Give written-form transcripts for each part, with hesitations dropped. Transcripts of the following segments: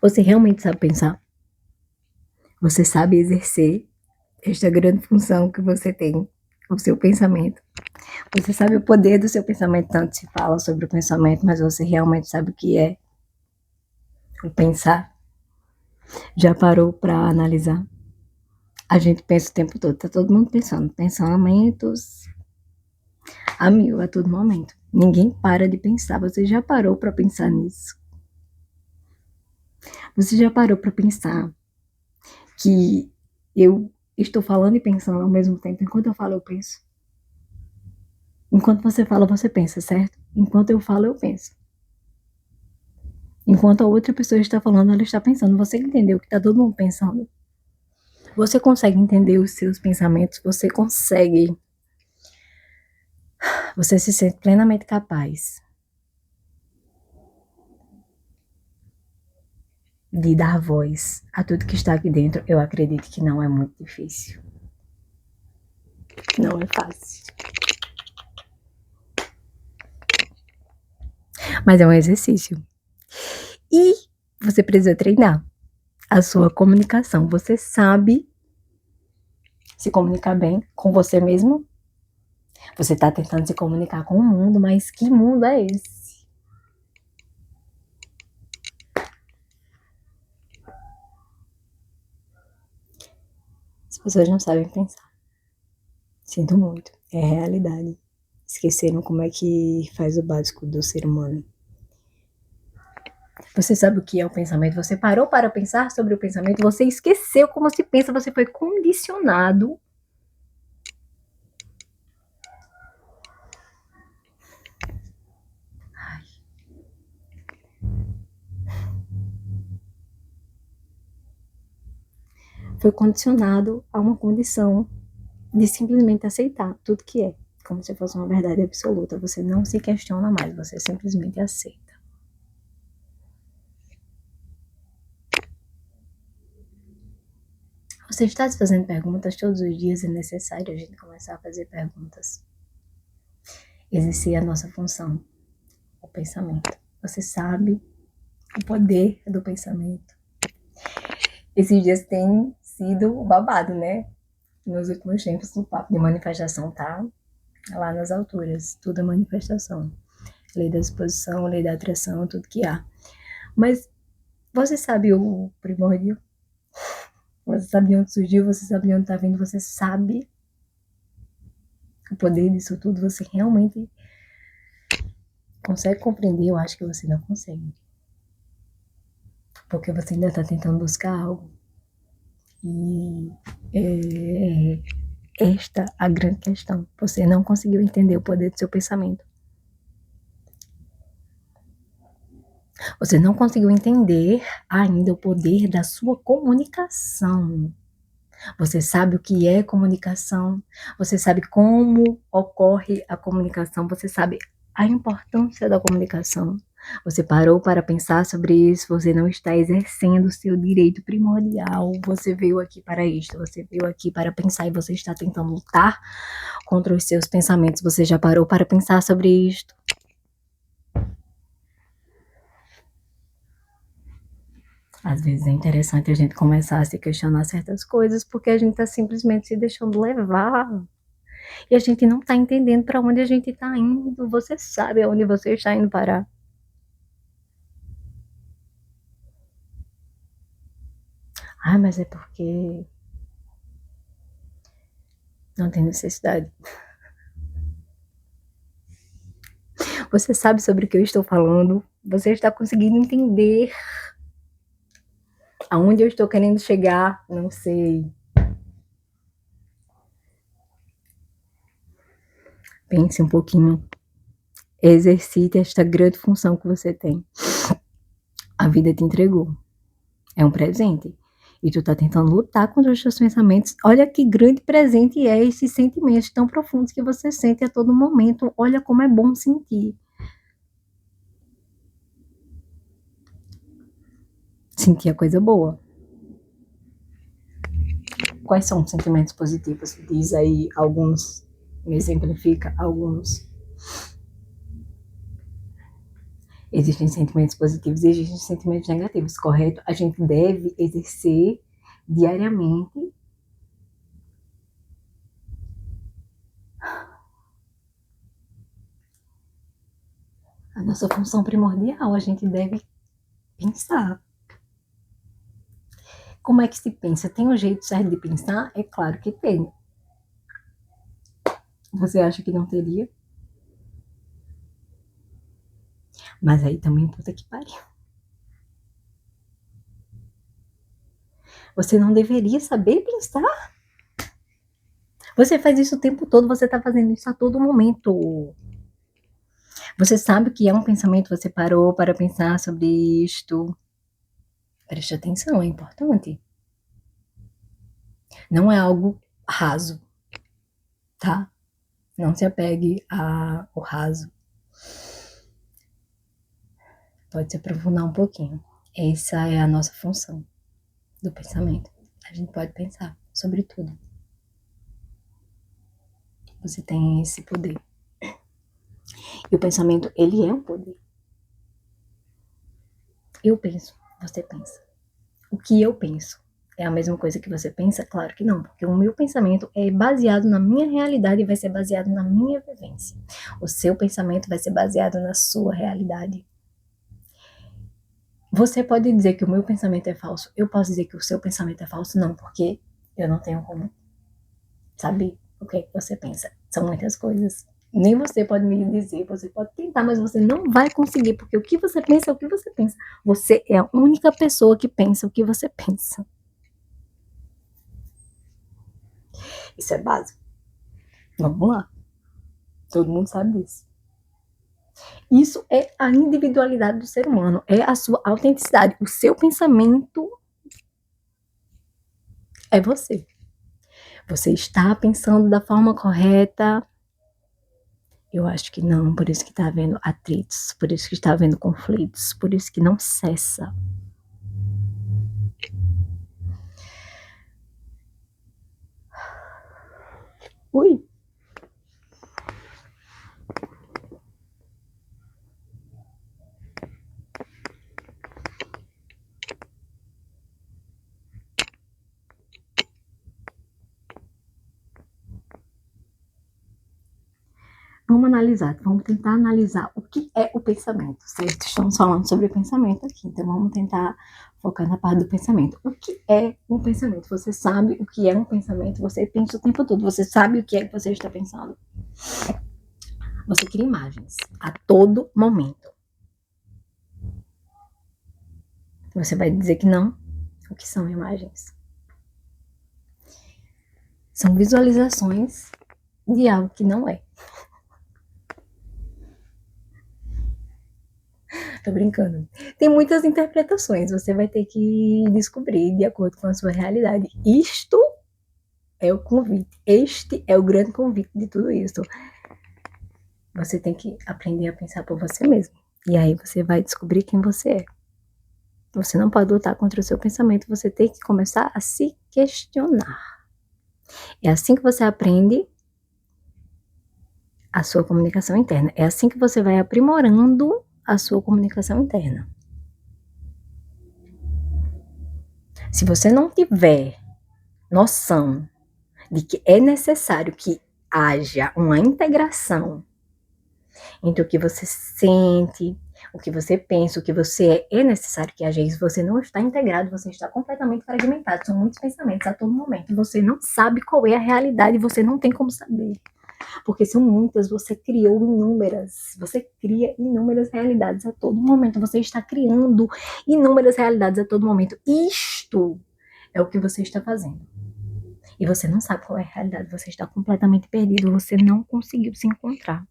Você realmente sabe pensar? Você sabe exercer esta grande função que você tem, o seu pensamento? Você sabe o poder do seu pensamento? Tanto se fala sobre o pensamento, mas você realmente sabe o que é o pensar? Já parou para analisar? A gente pensa o tempo todo, tá todo mundo pensando, pensamentos a mil a todo momento. Ninguém para de pensar. Você já parou para pensar nisso? Você já parou para pensar que eu estou falando e pensando ao mesmo tempo? Enquanto eu falo, eu penso. Enquanto você fala, você pensa, certo? Enquanto eu falo, eu penso. Enquanto a outra pessoa está falando, ela está pensando. Você entendeu que está todo mundo pensando? Você consegue entender os seus pensamentos? Você consegue. Você se sente plenamente capaz de dar voz a tudo que está aqui dentro? Eu acredito que não é muito difícil. Não é fácil. Mas é um exercício. E você precisa treinar a sua comunicação. Você sabe se comunicar bem com você mesmo? Você está tentando se comunicar com o mundo, mas que mundo é esse? As pessoas não sabem pensar. Sinto muito. É realidade. Esqueceram como é que faz o básico do ser humano. Você sabe o que é o pensamento? Você parou para pensar sobre o pensamento? Você esqueceu como se pensa? Você foi condicionado. Foi condicionado a uma condição de simplesmente aceitar tudo que é, como se fosse uma verdade absoluta. Você não se questiona mais, você simplesmente aceita. Você está se fazendo perguntas todos os dias, é necessário a gente começar a fazer perguntas. Exercer a nossa função, o pensamento. Você sabe o poder do pensamento. Esses dias tem sido babado, né? Nos últimos tempos, o papo de manifestação tá lá nas alturas. Tudo é manifestação. Lei da exposição, lei da atração, tudo que há. Mas você sabe o primórdio? Você sabe de onde surgiu, você sabe de onde está vindo, você sabe o poder disso tudo, você realmente consegue compreender? Eu acho que você não consegue. Porque você ainda está tentando buscar algo. E é esta a grande questão. Você não conseguiu entender o poder do seu pensamento. Você não conseguiu entender ainda o poder da sua comunicação. Você sabe o que é comunicação, você sabe como ocorre a comunicação, você sabe a importância da comunicação. Você parou para pensar sobre isso, você não está exercendo o seu direito primordial. Você veio aqui para isto, você veio aqui para pensar e você está tentando lutar contra os seus pensamentos. Você já parou para pensar sobre isto? Às vezes é interessante a gente começar a se questionar certas coisas, porque a gente está simplesmente se deixando levar. E a gente não está entendendo para onde a gente está indo. Você sabe aonde você está indo parar. Ah, mas é porque não tem necessidade. Você sabe sobre o que eu estou falando? Você está conseguindo entender aonde eu estou querendo chegar? Não sei. Pense um pouquinho. Exercite esta grande função que você tem. A vida te entregou. É um presente. E tu tá tentando lutar contra os teus pensamentos. Olha que grande presente é esses sentimentos tão profundos que você sente a todo momento. Olha como é bom sentir. Sentir a coisa boa. Quais são os sentimentos positivos? Diz aí alguns. Me exemplifica alguns. Existem sentimentos positivos e existem sentimentos negativos, correto? A gente deve exercer diariamente a nossa função primordial. A gente deve pensar. Como é que se pensa? Tem um jeito certo de pensar? É claro que tem. Você acha que não teria? Mas aí também, puta que pariu. Você não deveria saber pensar? Você faz isso o tempo todo, você tá fazendo isso a todo momento. Você sabe o que é um pensamento, você parou para pensar sobre isto. Preste atenção, é importante. Não é algo raso, tá? Não se apegue ao raso. Pode se aprofundar um pouquinho. Essa é a nossa função do pensamento. A gente pode pensar sobre tudo. Você tem esse poder. E o pensamento, ele é um poder. Eu penso, você pensa. O que eu penso é a mesma coisa que você pensa? Claro que não, porque o meu pensamento é baseado na minha realidade e vai ser baseado na minha vivência. O seu pensamento vai ser baseado na sua realidade. Você pode dizer que o meu pensamento é falso, eu posso dizer que o seu pensamento é falso? Não, porque eu não tenho como saber o que é que você pensa. São muitas coisas. Nem você pode me dizer, você pode tentar, mas você não vai conseguir, porque o que você pensa é o que você pensa. Você é a única pessoa que pensa o que você pensa. Isso é básico. Vamos lá. Todo mundo sabe disso. Isso é a individualidade do ser humano, é a sua autenticidade. O seu pensamento é você. Você está pensando da forma correta? Eu acho que não, por isso que está havendo atritos, por isso que está havendo conflitos, por isso que não cessa. Ui. Vamos tentar analisar o que é o pensamento, certo? Estamos falando sobre pensamento aqui, então vamos tentar focar na parte do pensamento. O que é um pensamento? Você sabe o que é um pensamento? Você pensa o tempo todo, você sabe o que é que você está pensando. Você cria imagens a todo momento. Você vai dizer que não? O que são imagens? São visualizações de algo que não é. Tô brincando. Tem muitas interpretações, você vai ter que descobrir de acordo com a sua realidade. Isto é o convite. Este é o grande convite de tudo isso. Você tem que aprender a pensar por você mesmo. E aí você vai descobrir quem você é. Você não pode lutar contra o seu pensamento, você tem que começar a se questionar. É assim que você aprende a sua comunicação interna. É assim que você vai aprimorando a sua comunicação interna. Se você não tiver noção de que é necessário que haja uma integração entre o que você sente, o que você pensa, o que você é necessário que haja isso. Você não está integrado, você está completamente fragmentado. São muitos pensamentos a todo momento. Você não sabe qual é a realidade, você não tem como saber. Porque são muitas, você criou inúmeras. Você cria inúmeras realidades a todo momento. Você está criando inúmeras realidades a todo momento. Isto é o que você está fazendo. E você não sabe qual é a realidade, você está completamente perdido, você não conseguiu se encontrar.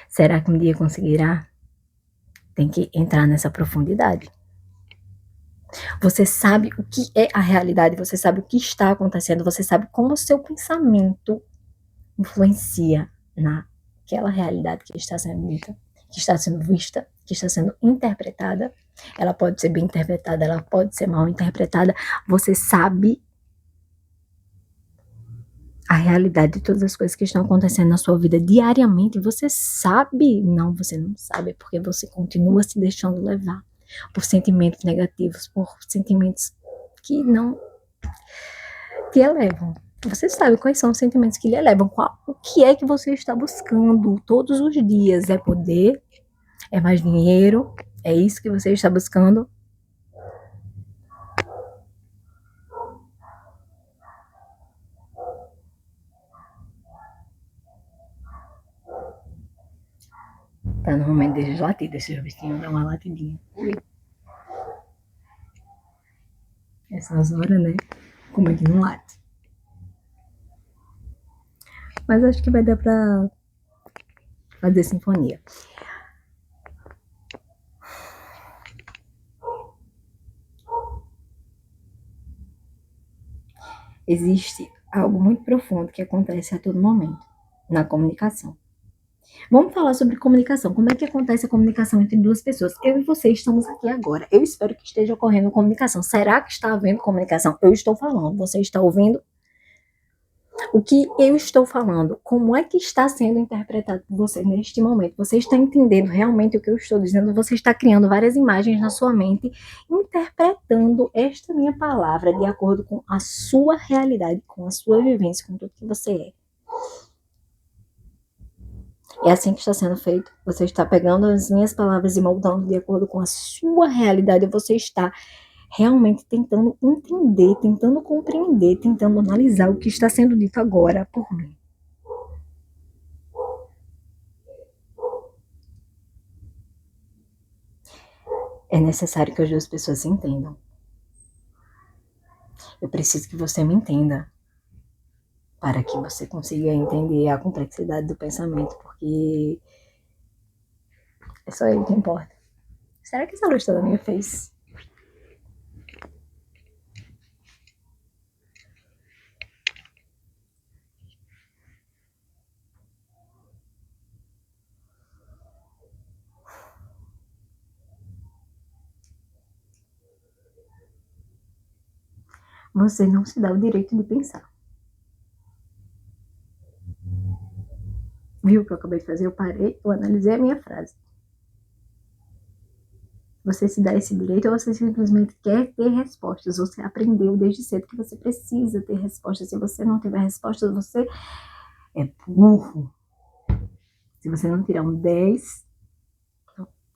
Será que um dia conseguirá? Tem que entrar nessa profundidade. Você sabe o que é a realidade, você sabe o que está acontecendo, você sabe como o seu pensamento influencia naquela realidade que está sendo dita, que está sendo vista, que está sendo interpretada. Ela pode ser bem interpretada, ela pode ser mal interpretada. Você sabe a realidade de todas as coisas que estão acontecendo na sua vida diariamente, você sabe? Não, você não sabe, porque você continua se deixando levar por sentimentos negativos, por sentimentos que não te elevam. Você sabe quais são os sentimentos que lhe elevam, o que é que você está buscando todos os dias? É poder? É mais dinheiro? É isso que você está buscando? Tá normalmente desde latir, deixa eu ver se dá uma latidinha. Ui. Essas horas, né? Como é que não late? Mas acho que vai dar pra fazer sinfonia. Existe algo muito profundo que acontece a todo momento na comunicação. Vamos falar sobre comunicação. Como é que acontece a comunicação entre duas pessoas? Eu e você estamos aqui agora. Eu espero que esteja ocorrendo comunicação. Será que está havendo comunicação? Eu estou falando. Você está ouvindo? O que eu estou falando? Como é que está sendo interpretado por você neste momento? Você está entendendo realmente o que eu estou dizendo? Você está criando várias imagens na sua mente, interpretando esta minha palavra de acordo com a sua realidade, com a sua vivência, com tudo que você é. É assim que está sendo feito. Você está pegando as minhas palavras e moldando de acordo com a sua realidade. Você está realmente tentando entender, tentando compreender, tentando analisar o que está sendo dito agora por mim. É necessário que as duas pessoas se entendam. Eu preciso que você me entenda para que você consiga entender a complexidade do pensamento, porque é só ele que importa. Será que essa luz toda minha fez? Você não se dá o direito de pensar. Viu o que eu acabei de fazer? Eu parei, eu analisei a minha frase. Você se dá esse direito ou você simplesmente quer ter respostas? Você aprendeu desde cedo que você precisa ter respostas. Se você não tiver respostas, você é burro. Se você não tirar um 10,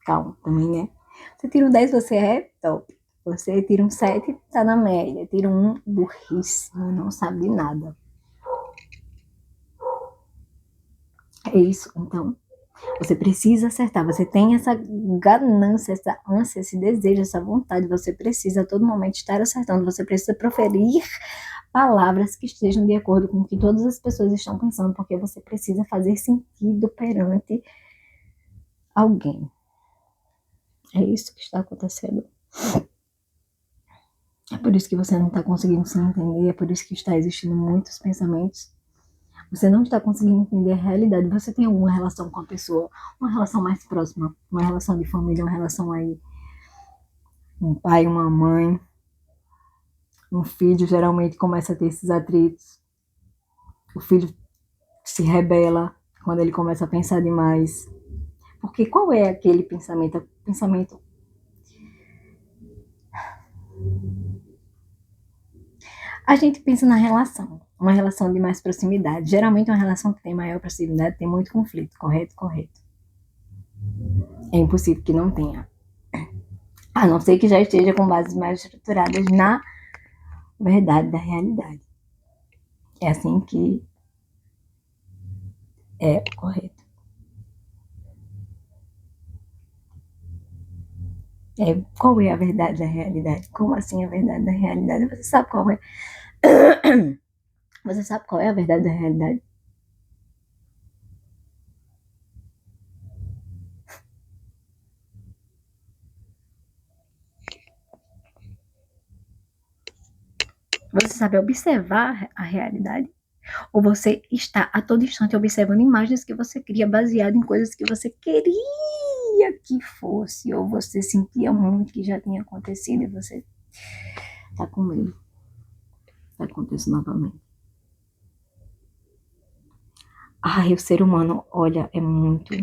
calma também, né? Você tira um 10, você é top. Você tira um 7, tá na média. Tira um, burríssimo, não sabe de nada. É isso, então. Você precisa acertar, você tem essa ganância, essa ânsia, esse desejo, essa vontade, você precisa a todo momento estar acertando, você precisa proferir palavras que estejam de acordo com o que todas as pessoas estão pensando, porque você precisa fazer sentido perante alguém. É isso que está acontecendo. É por isso que você não está conseguindo se entender, é por isso que está existindo muitos pensamentos. Você não está conseguindo entender a realidade. Você tem alguma relação com a pessoa, uma relação mais próxima, uma relação de família, uma relação aí, um pai, uma mãe, um filho geralmente começa a ter esses atritos. O filho se rebela quando ele começa a pensar demais. Porque qual é aquele pensamento? O pensamento. A gente pensa na relação, uma relação de mais proximidade. Geralmente uma relação que tem maior proximidade tem muito conflito, correto? Correto. É impossível que não tenha. A não ser que já esteja com bases mais estruturadas na verdade da realidade. É assim que é correto. Qual é a verdade da realidade? Como assim a verdade da realidade? Você sabe qual é? Você sabe qual é a verdade da realidade? Você sabe observar a realidade? Ou você está a todo instante observando imagens que você cria baseado em coisas que você queria que fosse, ou você sentia muito que já tinha acontecido e você está com medo que aconteça novamente. Ai, o ser humano, olha, é muito...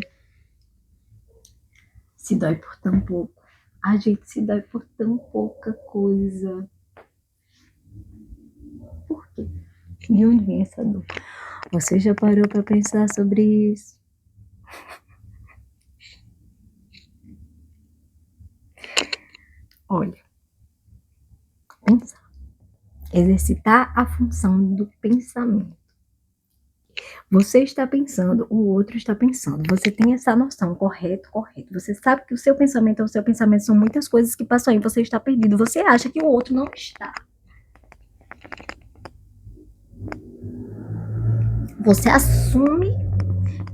Se dói por tão pouco. A gente se dói por tão pouca coisa. Por quê? De onde vem essa dor? Você já parou pra pensar sobre isso? Olha, pensar. Exercitar a função do pensamento. Você está pensando, o outro está pensando. Você tem essa noção, correto, correto. Você sabe que o seu pensamento é o seu pensamento, são muitas coisas que passam aí, você está perdido. Você acha que o outro não está. Você assume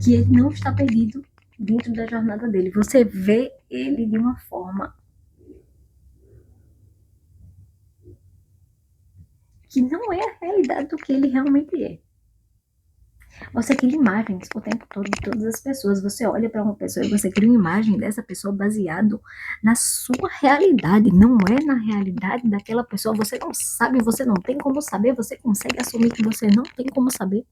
que ele não está perdido dentro da jornada dele. Você vê ele de uma forma que não é a realidade do que ele realmente é. Você cria imagens o tempo todo de todas as pessoas. Você olha para uma pessoa e você cria uma imagem dessa pessoa baseado na sua realidade. Não é na realidade daquela pessoa. Você não sabe, você não tem como saber. Você consegue assumir que você não tem como saber.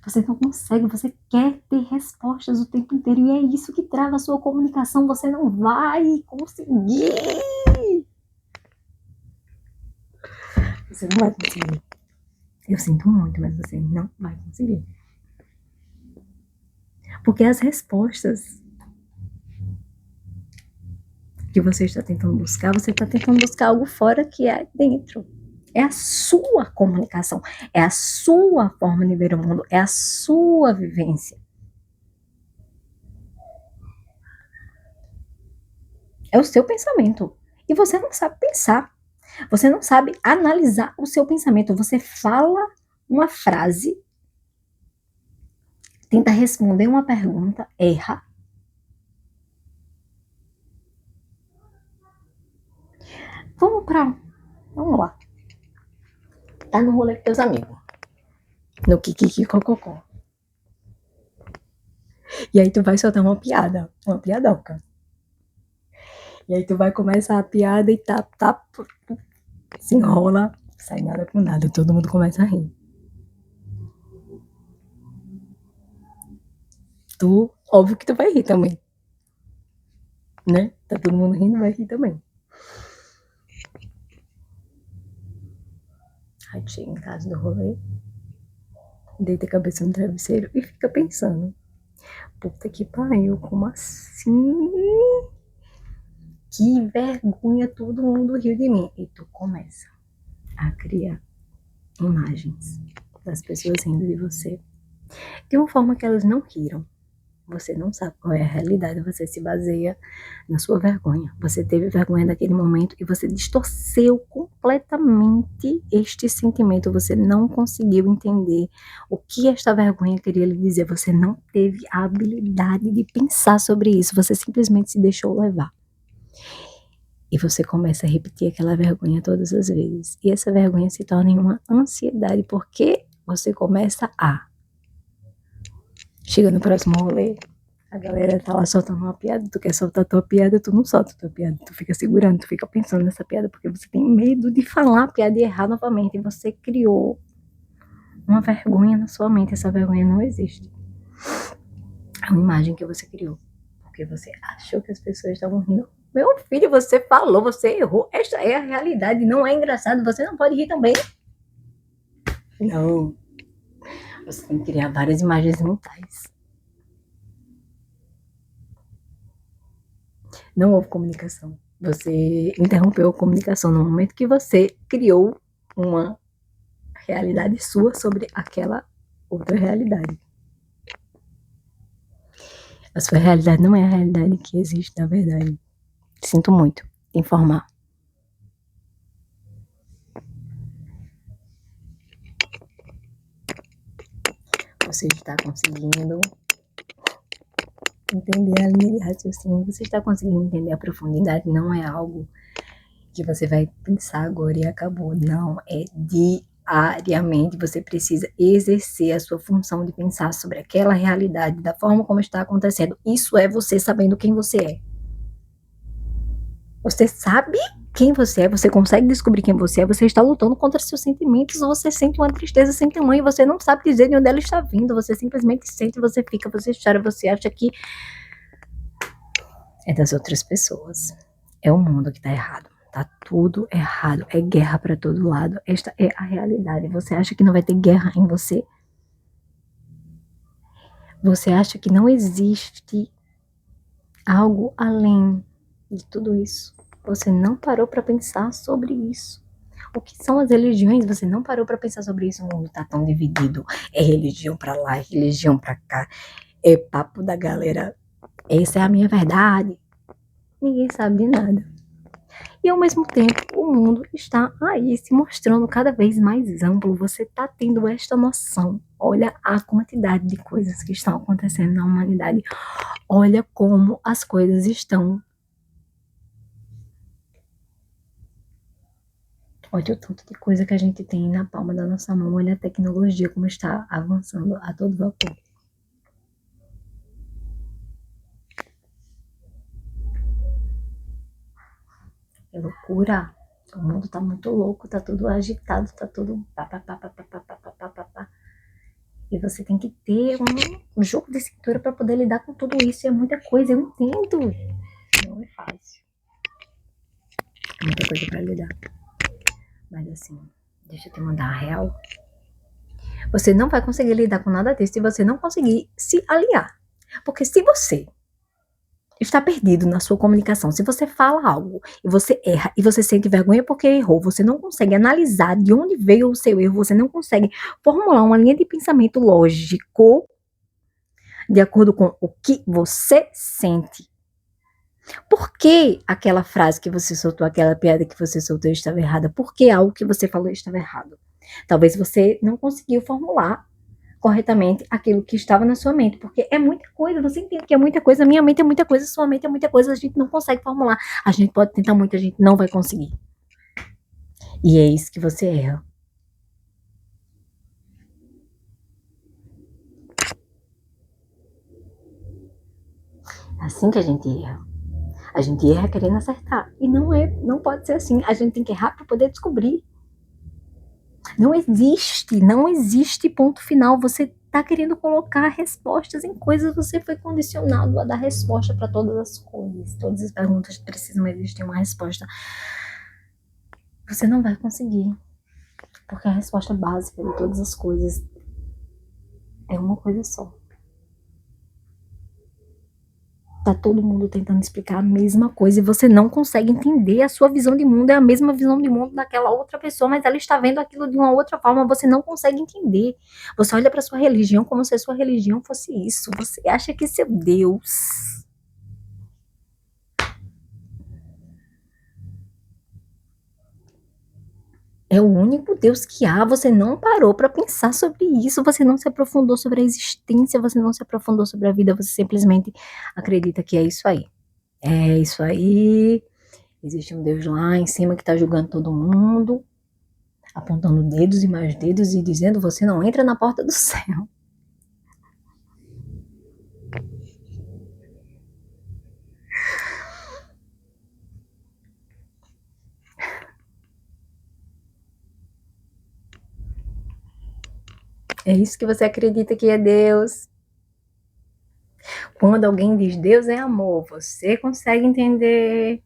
Você não consegue, você quer ter respostas o tempo inteiro. E é isso que trava a sua comunicação. Você não vai conseguir. Você não vai conseguir. Eu sinto muito, mas você não vai conseguir. Porque as respostas que você está tentando buscar, você está tentando buscar algo fora que é dentro. É a sua comunicação, é a sua forma de ver o mundo, é a sua vivência. É o seu pensamento. E você não sabe pensar. Você não sabe analisar o seu pensamento. Você fala uma frase, tenta responder uma pergunta, erra. Vamos lá. Tá no rolê com teus amigos. No kikiki cococó. E aí tu vai soltar uma piada, uma piadoca. E aí tu vai começar a piada e se enrola, sai nada com nada, todo mundo começa a rir. Tu, óbvio que tu vai rir também. Né? Tá todo mundo rindo, vai rir também. Aí tu chega em casa do rolê, deita a cabeça no travesseiro e fica pensando. Puta que pariu, como assim? Que vergonha, todo mundo riu de mim. E tu começa a criar imagens das pessoas rindo de você de uma forma que elas não riram. Você não sabe qual é a realidade, você se baseia na sua vergonha. Você teve vergonha daquele momento e você distorceu completamente este sentimento. Você não conseguiu entender o que esta vergonha queria lhe dizer. Você não teve a habilidade de pensar sobre isso. Você simplesmente se deixou levar. E você começa a repetir aquela vergonha todas as vezes. E essa vergonha se torna em uma ansiedade, porque você começa a... Chega no próximo rolê, a galera tá lá soltando uma piada, tu quer soltar tua piada, tu não solta tua piada, tu fica segurando, tu fica pensando nessa piada, porque você tem medo de falar a piada e errar novamente, e você criou uma vergonha na sua mente, essa vergonha não existe. É uma imagem que você criou, porque você achou que as pessoas estavam rindo. Meu filho, você falou, você errou, esta é a realidade, não é engraçado, você não pode rir também. Não. Você tem que criar várias imagens mentais. Não houve comunicação. Você interrompeu a comunicação no momento que você criou uma realidade sua sobre aquela outra realidade. A sua realidade não é a realidade que existe, na verdade. Sinto muito te informar. Você está conseguindo entender a linha de raciocínio, você está conseguindo entender a profundidade, não é algo que você vai pensar agora e acabou, não, é diariamente você precisa exercer a sua função de pensar sobre aquela realidade, da forma como está acontecendo. Isso é você sabendo quem você é. Você sabe quem você consegue descobrir quem você é, você está lutando contra seus sentimentos, você sente uma tristeza sem tamanho, você não sabe dizer de onde ela está vindo, você simplesmente sente, você fica, você chora, você acha que é das outras pessoas. É o mundo que tá errado. Tá tudo errado. É guerra para todo lado. Esta é a realidade. Você acha que não vai ter guerra em você? Você acha que não existe algo além de tudo isso? Você não parou para pensar sobre isso. O que são as religiões? Você não parou para pensar sobre isso. O mundo tá tão dividido. É religião para lá, é religião para cá. É papo da galera. Essa é a minha verdade. Ninguém sabe de nada. E ao mesmo tempo, o mundo está aí se mostrando cada vez mais amplo. Você está tendo esta noção. Olha a quantidade de coisas que estão acontecendo na humanidade. Olha como as coisas estão. Olha o tanto de coisa que a gente tem na palma da nossa mão. Olha a tecnologia como está avançando a todo vapor. É loucura. O mundo tá muito louco, tá tudo agitado, tá tudo pá, pá, pá, pá, pá, pá, pá, pá, pá, pá. E você tem que ter um jogo de cintura para poder lidar com tudo isso. É muita coisa, eu entendo. Não é fácil. É muita coisa para lidar. Mas assim, deixa eu te mandar a real. Você não vai conseguir lidar com nada disso se você não conseguir se aliar. Porque se você está perdido na sua comunicação, se você fala algo e você erra e você sente vergonha porque errou, você não consegue analisar de onde veio o seu erro, você não consegue formular uma linha de pensamento lógico de acordo com o que você sente. Por que aquela frase que você soltou, aquela piada que você soltou estava errada? Por que algo que você falou estava errado? Talvez você não conseguiu formular corretamente aquilo que estava na sua mente, porque é muita coisa, você entende que é muita coisa, minha mente é muita coisa, sua mente é muita coisa, a gente não consegue formular. A gente pode tentar muito, a gente não vai conseguir. E é isso que você erra. É assim que a gente erra. A gente erra querendo acertar. E não pode ser assim. A gente tem que errar para poder descobrir. Não existe ponto final. Você está querendo colocar respostas em coisas, você foi condicionado a dar resposta para todas as coisas. Todas as perguntas precisam existir uma resposta. Você não vai conseguir, porque a resposta básica de todas as coisas é uma coisa só. Tá todo mundo tentando explicar a mesma coisa e você não consegue entender. A sua visão de mundo é a mesma visão de mundo daquela outra pessoa, mas ela está vendo aquilo de uma outra forma, você não consegue entender. Você olha para sua religião como se a sua religião fosse isso. Você acha que seu Deus é o único Deus que há. Você não parou para pensar sobre isso, você não se aprofundou sobre a existência, você não se aprofundou sobre a vida, você simplesmente acredita que é isso aí. É isso aí. Existe um Deus lá em cima que está julgando todo mundo, apontando dedos e mais dedos e dizendo: você não entra na porta do céu. É isso que você acredita que é Deus. Quando alguém diz Deus é amor, você consegue entender.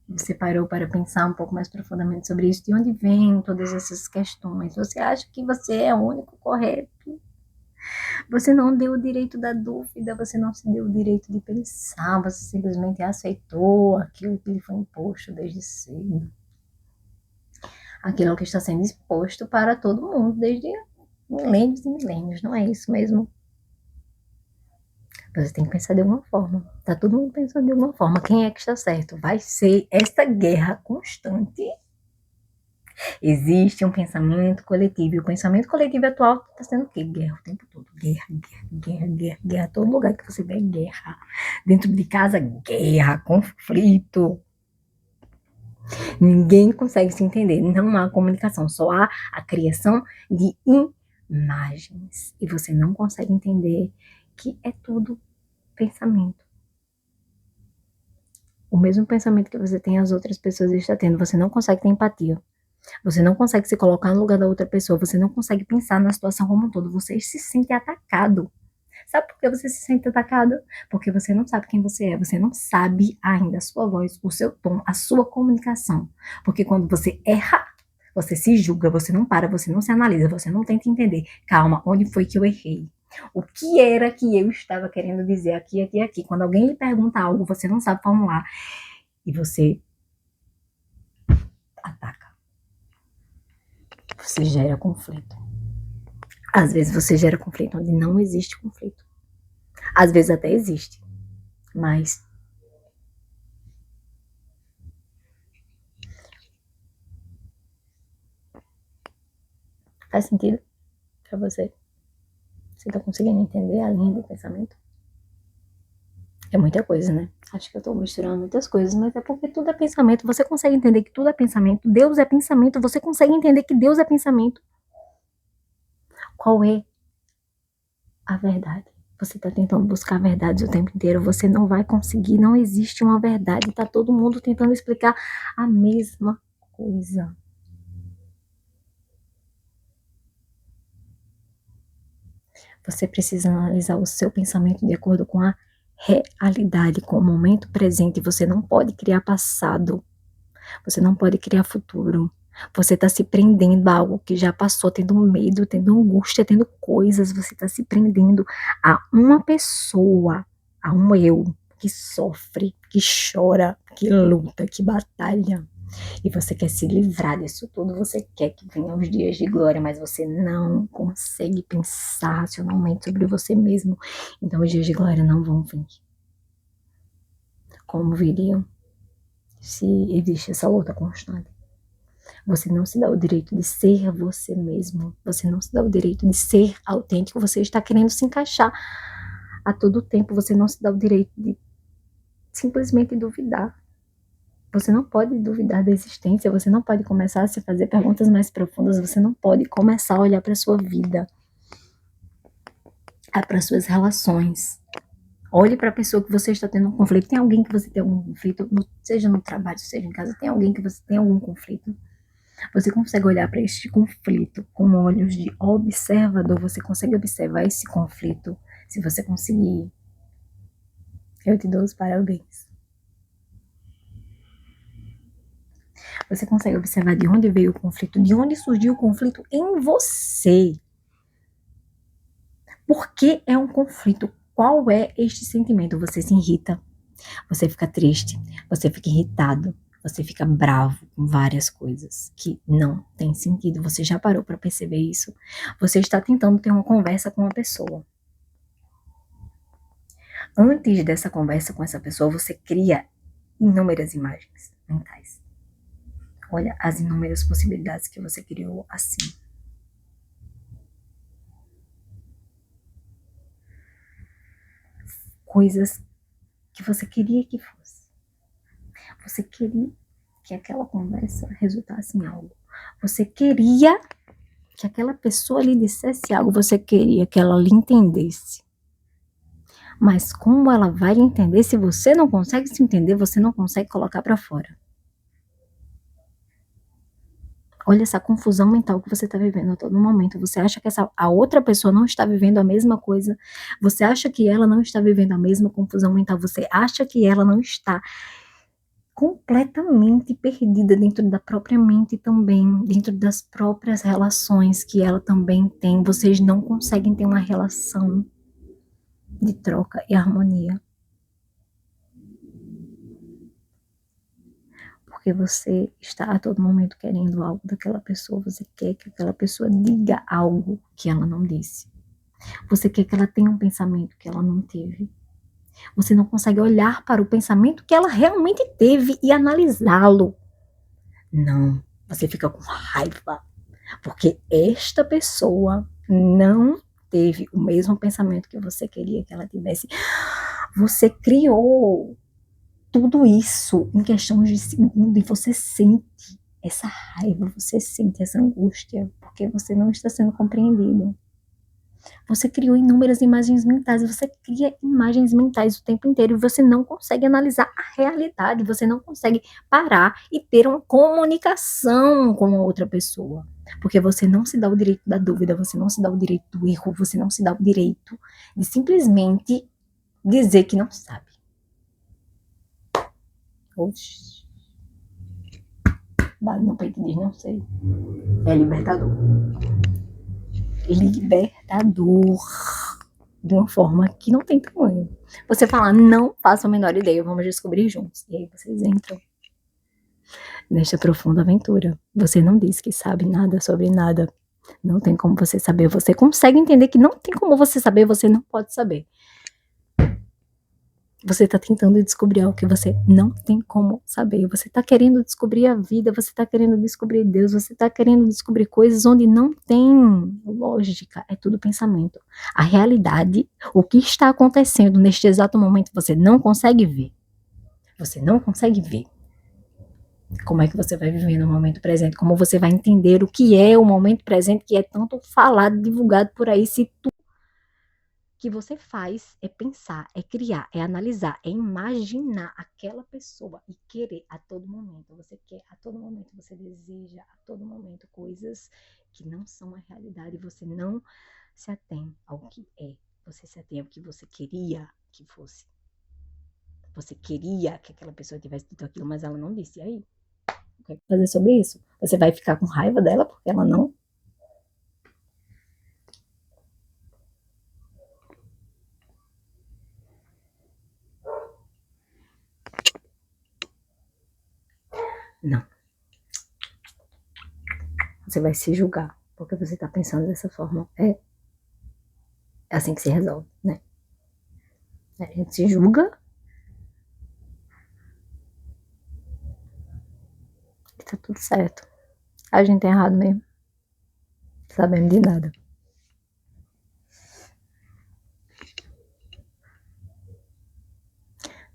Você parou para pensar um pouco mais profundamente sobre isso, de onde vêm todas essas questões. Você acha que você é o único correto? Você não deu o direito da dúvida, você não se deu o direito de pensar, você simplesmente aceitou aquilo que lhe foi imposto desde cedo. Aquilo que está sendo exposto para todo mundo desde milênios e milênios, não é isso mesmo? Você tem que pensar de alguma forma. Tá todo mundo pensando de alguma forma. Quem é que está certo? Vai ser esta guerra constante. Existe um pensamento coletivo. E o pensamento coletivo atual está sendo o quê? Guerra o tempo todo. Guerra, guerra, guerra, guerra, guerra. Todo lugar que você vê guerra. Dentro de casa, guerra, conflito. Ninguém consegue se entender. Não há comunicação. Só há a criação de imagens. E você não consegue entender que é tudo pensamento. O mesmo pensamento que você tem, as outras pessoas estão tendo. Você não consegue ter empatia. Você não consegue se colocar no lugar da outra pessoa. Você não consegue pensar na situação como um todo. Você se sente atacado. Sabe por que você se sente atacado? Porque você não sabe quem você é. Você não sabe ainda a sua voz, o seu tom, a sua comunicação. Porque quando você erra, você se julga, você não para, você não se analisa, você não tenta entender. Calma, onde foi que eu errei? O que era que eu estava querendo dizer aqui, aqui, aqui? Quando alguém lhe pergunta algo, você não sabe formular e você ataca. Você gera conflito. Às vezes você gera conflito onde não existe conflito. Às vezes até existe, mas faz sentido pra você? Você tá conseguindo entender a linha de pensamento? É muita coisa, né? Acho que eu tô misturando muitas coisas, mas é porque tudo é pensamento. Você consegue entender que tudo é pensamento? Deus é pensamento. Você consegue entender que Deus é pensamento? Qual é a verdade? Você tá tentando buscar verdades o tempo inteiro, você não vai conseguir, não existe uma verdade, tá todo mundo tentando explicar a mesma coisa. Você precisa analisar o seu pensamento de acordo com a realidade, com o momento presente. Você não pode criar passado, você não pode criar futuro. Você está se prendendo a algo que já passou, tendo medo, tendo angústia, tendo coisas. Você está se prendendo a uma pessoa, a um eu que sofre, que chora, que luta, que batalha. E você quer se livrar disso tudo, você quer que venham os dias de glória, mas você não consegue pensar racionalmente sobre você mesmo. Então os dias de glória não vão vir. Como viriam se existe essa luta constante? Você não se dá o direito de ser você mesmo. Você não se dá o direito de ser autêntico. Você está querendo se encaixar a todo tempo. Você não se dá o direito de simplesmente duvidar. Você não pode duvidar da existência. Você não pode começar a se fazer perguntas mais profundas. Você não pode começar a olhar para a sua vida, para as suas relações. Olhe para a pessoa que você está tendo um conflito. Tem alguém que você tem algum conflito, seja no trabalho, seja em casa, tem alguém que você tem algum conflito. Você consegue olhar para este conflito com olhos de observador, você consegue observar esse conflito. Se você conseguir, eu te dou os parabéns. Você consegue observar de onde veio o conflito, de onde surgiu o conflito em você. Por que é um conflito? Qual é este sentimento? Você se irrita, você fica triste, você fica irritado, você fica bravo com várias coisas que não tem sentido. Você já parou para perceber isso? Você está tentando ter uma conversa com uma pessoa. Antes dessa conversa com essa pessoa, você cria inúmeras imagens mentais. Olha as inúmeras possibilidades que você criou assim. Coisas que você queria que fosse. Você queria que aquela conversa resultasse em algo. Você queria que aquela pessoa lhe dissesse algo. Você queria que ela lhe entendesse. Mas como ela vai lhe entender se você não consegue se entender, você não consegue colocar para fora? Olha essa confusão mental que você está vivendo a todo momento. Você acha que a outra pessoa não está vivendo a mesma coisa? Você acha que ela não está vivendo a mesma confusão mental? Você acha que ela não está completamente perdida dentro da própria mente também, dentro das próprias relações que ela também tem? Vocês não conseguem ter uma relação de troca e harmonia. Porque você está a todo momento querendo algo daquela pessoa, você quer que aquela pessoa diga algo que ela não disse. Você quer que ela tenha um pensamento que ela não teve. Você não consegue olhar para o pensamento que ela realmente teve e analisá-lo. Não, você fica com raiva, porque esta pessoa não teve o mesmo pensamento que você queria que ela tivesse. Você criou tudo isso em questões de segundo e você sente essa raiva, você sente essa angústia, porque você não está sendo compreendido. Você criou inúmeras imagens mentais, você cria imagens mentais o tempo inteiro e você não consegue analisar a realidade, você não consegue parar e ter uma comunicação com a outra pessoa. Porque você não se dá o direito da dúvida, você não se dá o direito do erro, você não se dá o direito de simplesmente dizer que não sabe. Oxi. Bate no peito e diz, não sei. É libertador. Libertador. De uma forma que não tem tamanho. Você fala, não faço a menor ideia, vamos descobrir juntos. E aí vocês entram nesta profunda aventura. Você não diz que sabe nada sobre nada. Não tem como você saber. Você consegue entender que não tem como você saber, você não pode saber. Você está tentando descobrir algo que você não tem como saber. Você está querendo descobrir a vida, você está querendo descobrir Deus, você está querendo descobrir coisas onde não tem lógica, é tudo pensamento. A realidade, o que está acontecendo neste exato momento, você não consegue ver. Você não consegue ver. Como é que você vai viver no momento presente? Como você vai entender o que é o momento presente, que é tanto falado, divulgado por aí, se tu que você faz é pensar, é criar, é analisar, é imaginar aquela pessoa e querer a todo momento. Você quer a todo momento, você deseja a todo momento coisas que não são a realidade. Você não se atém ao que é. Você se atém ao que você queria que fosse. Você queria que aquela pessoa tivesse dito aquilo, mas ela não disse. E aí? O que fazer sobre isso? Você vai ficar com raiva dela porque ela não? Não. Você vai se julgar porque você está pensando dessa forma. É assim que se resolve, né? A gente se julga e tá tudo certo. A gente é errado mesmo. Sabendo de nada.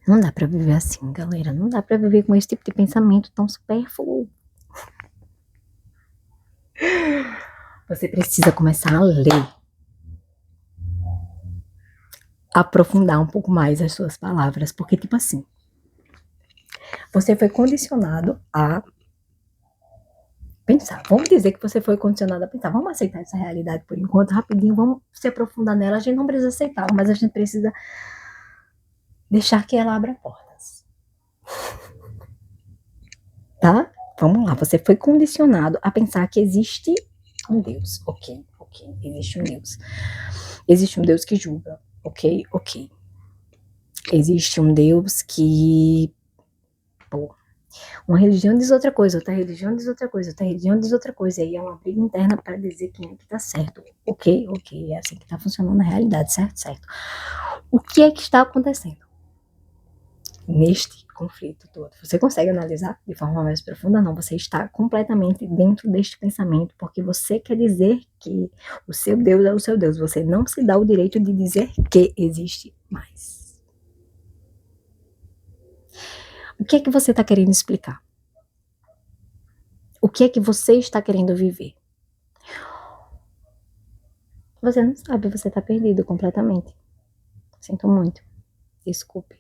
Não dá pra viver assim, galera. Não dá pra viver com esse tipo de pensamento tão supérfluo. Você precisa começar a ler. Aprofundar um pouco mais as suas palavras. Porque, tipo assim, você foi condicionado a pensar. Vamos dizer que você foi condicionado a pensar. Vamos aceitar essa realidade por enquanto, rapidinho. Vamos se aprofundar nela. A gente não precisa aceitá-la, mas a gente precisa deixar que ela abra portas. Tá? Vamos lá. Você foi condicionado a pensar que existe um Deus. Ok. Existe um Deus. Existe um Deus que julga. Ok. Existe um Deus que... Pô, uma religião diz outra coisa, outra religião diz outra coisa, outra religião diz outra coisa. E aí é uma briga interna para dizer quem é que tá certo. Ok. É assim que tá funcionando na realidade, certo. O que é que está acontecendo neste conflito todo? Você consegue analisar de forma mais profunda? Não, você está completamente dentro deste pensamento, porque você quer dizer que o seu Deus é o seu Deus. Você não se dá o direito de dizer que existe mais. O que é que você está querendo explicar? O que é que você está querendo viver? Você não sabe, você está perdido completamente. Sinto muito. Desculpe.